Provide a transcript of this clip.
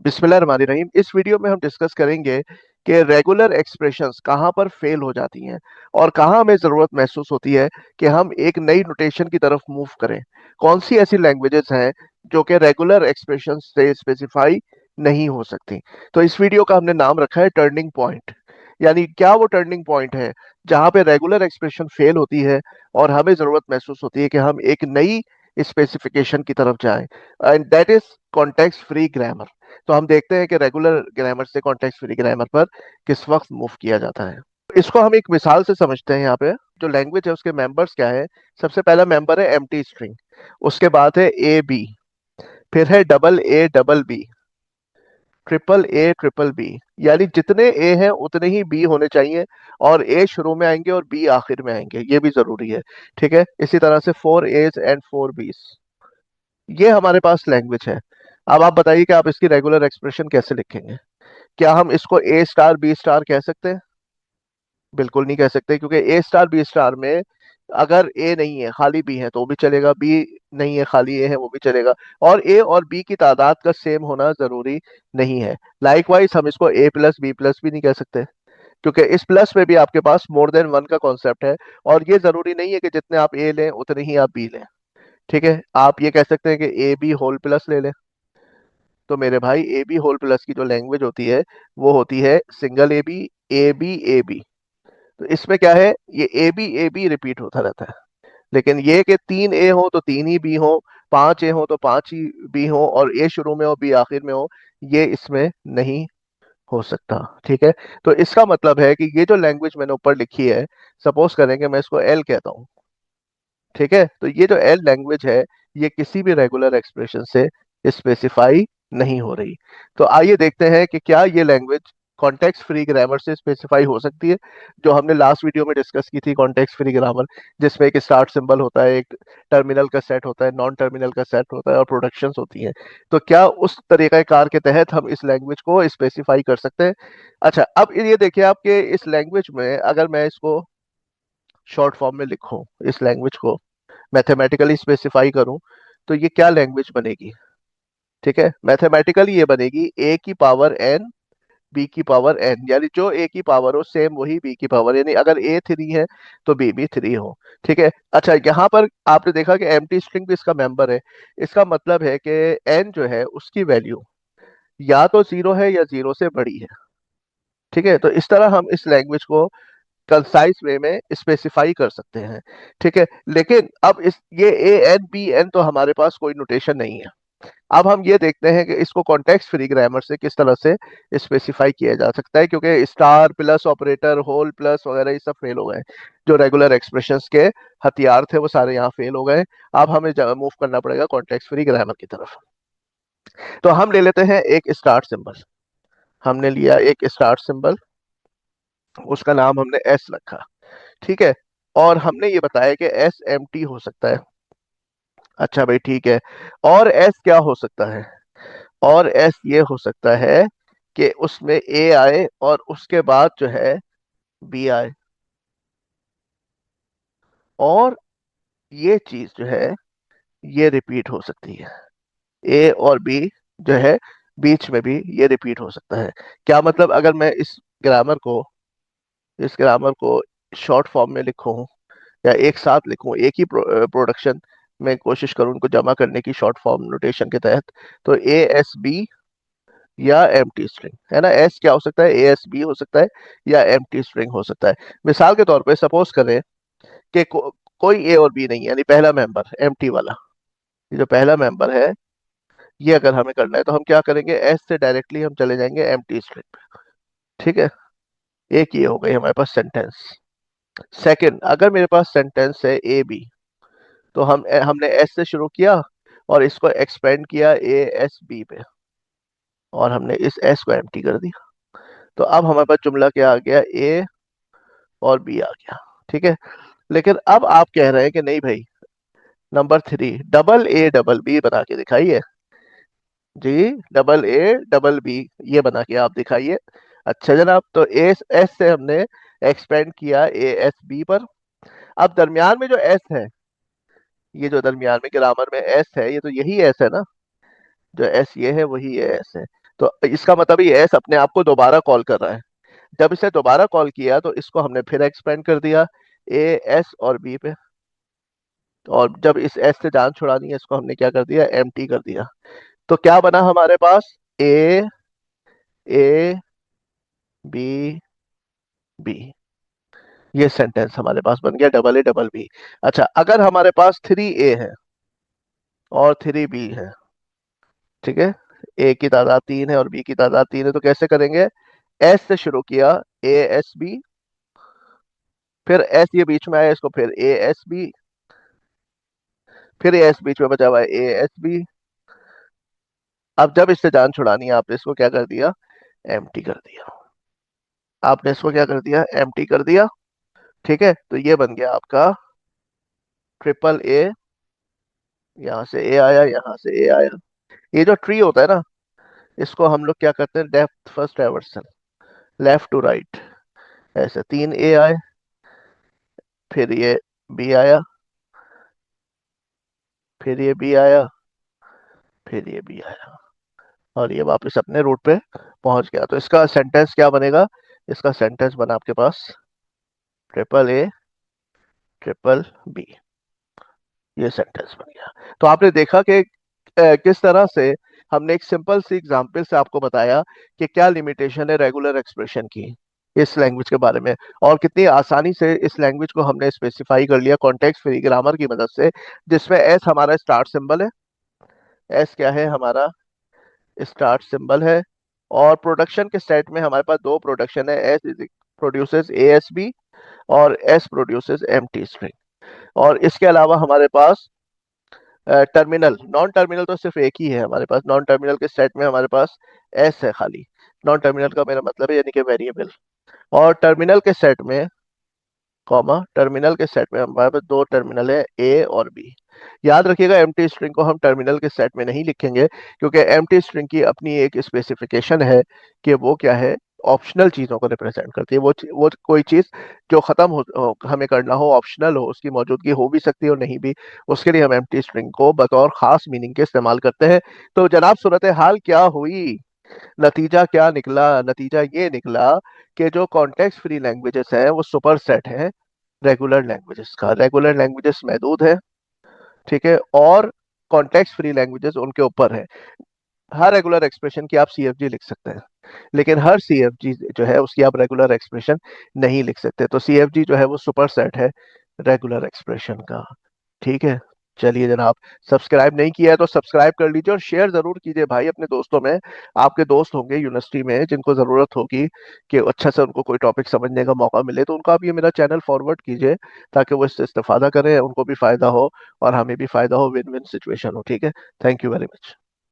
बिस्मिल्लाहिर्रहमानिर्रहीम। इस वीडियो में हम डिस्कस करेंगे कि रेगुलर एक्सप्रेशंस कहाँ पर फेल हो जाती हैं और कहाँ हमें ज़रूरत महसूस होती है कि हम एक नई नोटेशन की तरफ मूव करें। कौन सी ऐसी लैंग्वेजेस हैं जो कि रेगुलर एक्सप्रेशंस से स्पेसिफाई नहीं हो सकती। तो इस वीडियो का हमने नाम रखा है टर्निंग पॉइंट। यानी क्या वो टर्निंग पॉइंट है जहाँ पे रेगुलर एक्सप्रेशन फेल होती है और हमें ज़रूरत महसूस होती है कि हम एक नई स्पेसिफिकेशन की तरफ जाएं, and that is context free grammar. तो हम देखते हैं कि रेगुलर ग्रामर से कॉन्टेक्स्ट फ्री ग्रामर पर किस वक्त मूव किया जाता है। इसको हम एक मिसाल से समझते हैं। यहाँ पे जो लैंग्वेज है उसके मेंबर्स क्या है। सबसे पहला मेंबर है एम्प्टी स्ट्रिंग, उसके बाद है ए बी, फिर है double A double B, triple A triple B. यानी जितने ए हैं उतने ही बी होने चाहिए, और ए शुरू में आएंगे और बी आखिर में आएंगे, ये भी जरूरी है। ठीक है, इसी तरह से 4 एज एंड 4 बीज, ये हमारे पास लैंग्वेज है। अब आप बताइए कि आप इसकी रेगुलर एक्सप्रेशन कैसे लिखेंगे। क्या हम इसको ए स्टार बी स्टार कह सकते हैं? बिल्कुल नहीं कह सकते, क्योंकि ए स्टार बी स्टार में अगर ए नहीं है खाली बी है तो भी चलेगा, बी नहीं है खाली ए है वो भी चलेगा, और ए और बी की तादाद का सेम होना जरूरी नहीं है। लाइकवाइज हम इसको ए प्लस बी प्लस भी नहीं कह सकते, क्योंकि इस प्लस में भी आपके पास मोर देन वन का कॉन्सेप्ट है, और ये जरूरी नहीं है कि जितने आप ए लें उतने ही आप बी लें। ठीक है, आप ये कह सकते हैं कि ए बी होल प्लस ले लें। तो मेरे भाई ए बी होल प्लस की जो लैंग्वेज होती है वो होती है single A B, A B A B. तो इसमें क्या है, ये ए बी रिपीट होता रहता है। लेकिन ये कि 3 ए हो तो 3 ही बी हो, 5 ए हो तो 5 ही बी हो, और ए शुरू में हो बी आखिर में हो, ये इसमें नहीं हो सकता। ठीक है, तो इसका मतलब है कि ये जो लैंग्वेज मैंने ऊपर लिखी है, सपोज करें कि मैं इसको एल कहता हूँ। ठीक है, तो ये जो एल लैंग्वेज है ये किसी भी रेगुलर एक्सप्रेशन से स्पेसिफाई नहीं हो रही। तो आइए देखते हैं कि क्या ये लैंग्वेज कॉन्टेक्स्ट फ्री ग्रामर से स्पेसिफाई हो सकती है, जो हमने लास्ट वीडियो में डिस्कस की थी। कॉन्टेक्स्ट फ्री ग्रामर जिसमें एक स्टार्ट सिंबल होता है, एक टर्मिनल का सेट होता है, नॉन टर्मिनल का सेट होता है, और प्रोडक्शंस होती हैं। तो क्या उस तरीका कार के तहत हम इस लैंग्वेज को स्पेसिफाई कर सकते हैं? अच्छा, अब ये देखिए आपके इस लैंग्वेज में अगर मैं इसको शॉर्ट फॉर्म में लिखूं, इस लैंग्वेज को मैथमेटिकली स्पेसिफाई करूं, तो ये क्या लैंग्वेज बनेगी? ठीक है, मैथमेटिकली ये बनेगी ए की पावर एन बी की पावर एन। यानी जो ए की पावर हो सेम वही बी की पावर, यानी अगर ए 3 है तो बी भी 3 हो। ठीक है, अच्छा यहाँ पर आपने देखा कि एम्प्टी स्ट्रिंग भी इसका मेंबर है। इसका मतलब है कि एन जो है उसकी वैल्यू या तो 0 है या 0 से बड़ी है। ठीक है, तो इस तरह हम इस लैंग्वेज को कंसाइज वे में स्पेसिफाई कर सकते हैं। ठीक है, लेकिन अब इस ये ए एन बी एन तो हमारे पास कोई नोटेशन नहीं है। अब हम ये देखते हैं कि इसको कॉन्टेक्स्ट फ्री ग्रामर से किस तरह से स्पेसिफाई किया जा सकता है, क्योंकि star plus operator whole plus वगैरह ये सब फेल हो गए। जो रेगुलर एक्सप्रेशंस के हथियार थे वो सारे यहाँ फेल हो गए। अब हमें मूव करना पड़ेगा कॉन्टेक्स्ट फ्री ग्रामर की तरफ। तो हम ले लेते हैं एक स्टार्ट सिंबल। हमने लिया एक स्टार्ट सिंबल, उसका नाम हमने एस रखा। ठीक है, और हमने ये बताया कि एस एम टी हो सकता है। अच्छा भाई ठीक है, और एस क्या हो सकता है? और एस ये हो सकता है कि उसमें ए आए और उसके बाद जो है बी आए, और ये चीज जो है ये रिपीट हो सकती है। ए और बी जो है बीच में भी ये रिपीट हो सकता है। क्या मतलब, अगर मैं इस ग्रामर को शॉर्ट फॉर्म में लिखूं या एक साथ लिखूं, एक ही प्रोडक्शन में कोशिश करूं उनको जमा करने की शॉर्ट फॉर्म नोटेशन के तहत, तो ए एस बी या एम टी स्ट्रिंग है ना। एस क्या हो सकता है, ए एस बी हो सकता है या एम टी स्ट्रिंग हो सकता है। मिसाल के तौर पे सपोज करें कि कोई ए और बी नहीं है, यानी पहला मेंबर एम टी वाला, ये जो पहला मेंबर है, ये अगर हमें करना है तो हम क्या करेंगे, एस से डायरेक्टली हम चले जाएंगे एम टी स्ट्रिंग पे। ठीक है, एक ये हो गई हमारे पास सेंटेंस। सेकंड, अगर मेरे पास सेंटेंस है ए बी, तो हमने एस से शुरू किया और इसको एक्सपेंड किया ए एस बी पे, और हमने इस एस को एम्प्टी कर दिया। तो अब हमारे पास जुमला क्या आ गया, ए और बी आ गया। ठीक है, लेकिन अब आप कह रहे हैं कि नहीं भाई, number 3 double A double B बना के दिखाइए। जी, डबल ए डबल बी ये बना के आप दिखाइए। अच्छा जनाब, तो एस एस से हमने एक्सपेंड किया ए एस बी पर। अब दरमियान में जो एस है, ये जो दरमियान में ग्रामर में एस है, ये तो यही एस है ना। जो एस ये है वही ये एस है। तो इसका मतलब ये एस अपने आप को दोबारा कॉल कर रहा है। जब इसे दोबारा कॉल किया तो इसको हमने फिर एक्सपेंड कर दिया ए, एस और बी पे। और जब इस एस से जान छुड़ानी है, इसको हमने क्या कर दिया, एम टी कर दिया। तो क्या बना हमारे पास, ए, ए, बी, बी। ये सेंटेंस हमारे पास बन गया, डबल ए डबल बी। अच्छा, अगर हमारे पास 3 ए है और 3 बी है, ठीक है, ए की तादाद 3 है और बी की तादाद 3 है, तो कैसे करेंगे, एस से शुरू किया, ए एस बी, फिर एस ये बीच में आया, इसको फिर ए एस बी, फिर एस बीच में बचा हुआ है, ए एस बी। अब जब इससे जान छुड़ानी है, आपने इसको क्या कर दिया, एम टी कर दिया। आपने इसको क्या कर दिया, एम टी कर दिया। ठीक है, तो ये बन गया आपका ट्रिपल ए। यहाँ से ए आया, यहाँ से ए आया। ये जो ट्री होता है ना, इसको हम लोग क्या करते हैं, depth first diversion, left to right. ऐसे 3 ए आए, फिर ये बी आया, फिर ये बी आया, फिर ये बी आया, और ये वापस अपने रूट पे पहुंच गया। तो इसका सेंटेंस क्या बनेगा, इसका सेंटेंस बना आपके पास ट्रिपल ए ट्रिपल बी। ये सेंटेंस बन गया। तो आपने देखा कि किस तरह से हमने एक सिंपल सी एग्जांपल से आपको बताया कि क्या लिमिटेशन है रेगुलर एक्सप्रेशन की इस लैंग्वेज के बारे में, और कितनी आसानी से इस लैंग्वेज को हमने स्पेसिफाई कर लिया कॉन्टेक्स्ट फ्री ग्रामर की मदद से, जिसमें एस हमारा स्टार्ट सिंबल है। एस क्या है, हमारा स्टार्ट सिंबल है। और प्रोडक्शन के सेट में हमारे पास दो प्रोडक्शन है, S is produces A S B और S produces empty string. और इसके अलावा हमारे पास टर्मिनल, नॉन टर्मिनल तो सिर्फ एक ही है हमारे पास। नॉन टर्मिनल के सेट में हमारे पास एस है खाली। नॉन टर्मिनल का मेरा मतलब है यानी कि वेरिएबल। और टर्मिनल के सेट में, कॉमा, टर्मिनल के सेट में हमारे पास दो टर्मिनल है, ए और बी। याद रखिएगा, एम्प्टी स्ट्रिंग को हम टर्मिनल के सेट में नहीं लिखेंगे, क्योंकि एम्प्टी स्ट्रिंग की अपनी एक स्पेसिफिकेशन है कि वो क्या है, ऑप्शनल चीजों को रिप्रेजेंट करती है। वो कोई चीज जो खत्म हमें करना हो, ऑप्शनल हो, उसकी मौजूदगी हो भी सकती है और नहीं भी, उसके लिए हम एम्प्टी स्ट्रिंग को बतौर खास मीनिंग के इस्तेमाल करते हैं। तो जनाब, सूरत हाल क्या हुई, नतीजा क्या निकला, नतीजा ये निकला कि जो कॉन्टेक्स्ट फ्री लैंग्वेजेस हैं वो सुपर सेट है रेगुलर लैंग्वेजेस का। रेगुलर लैंग्वेजेस महदूद है, ठीक है, और कॉन्टेक्स्ट फ्री लैंग्वेजेस उनके ऊपर है। हर रेगुलर एक्सप्रेशन की आप सीएफजी लिख सकते हैं, लेकिन हर सीएफजी जो है उसकी आप रेगुलर एक्सप्रेशन नहीं लिख सकते। तो सीएफजी जो है वो सुपर सेट है रेगुलर एक्सप्रेशन का। ठीक है, चलिए जनाब, सब्सक्राइब नहीं किया है तो सब्सक्राइब कर लीजिए और शेयर जरूर कीजिए भाई अपने दोस्तों में। आपके दोस्त होंगे यूनिवर्सिटी में जिनको जरूरत होगी कि अच्छा से उनको कोई टॉपिक समझने का मौका मिले, तो उनको आप ये मेरा चैनल फॉरवर्ड कीजिए ताकि वो इससे इस्तेफादा करें, उनको भी फायदा हो और हमें भी फायदा हो, विन विन सिचुएशन हो। ठीक है, थैंक यू वेरी मच।